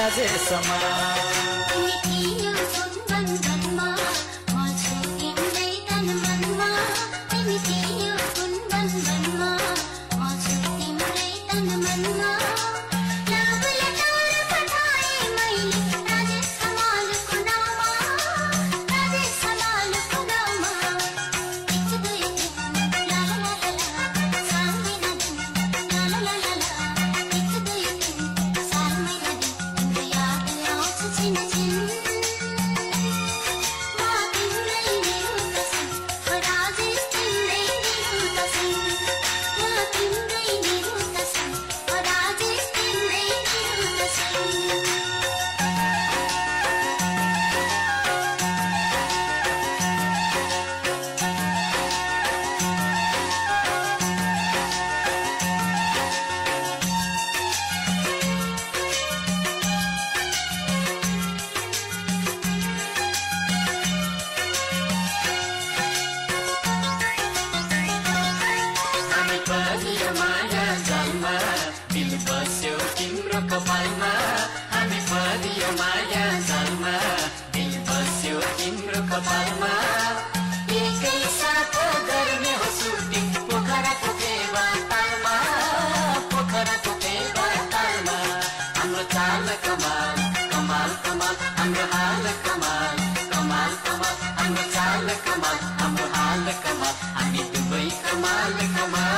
राजेशमा कपालमा हामी परियो माया जालमा दिल बस्यो तिम्रो कपालमा एकै साथ गर्ने हो सुटिङ पोखराको फेवातालमा हाम्रो चाल कमाल कमाल कमाल हाम्रो हाल कमाल कमाल कमाल हाम्रो चाल कमाल हाम्रो हाल कमाल हामी दुवै कमाल कमाल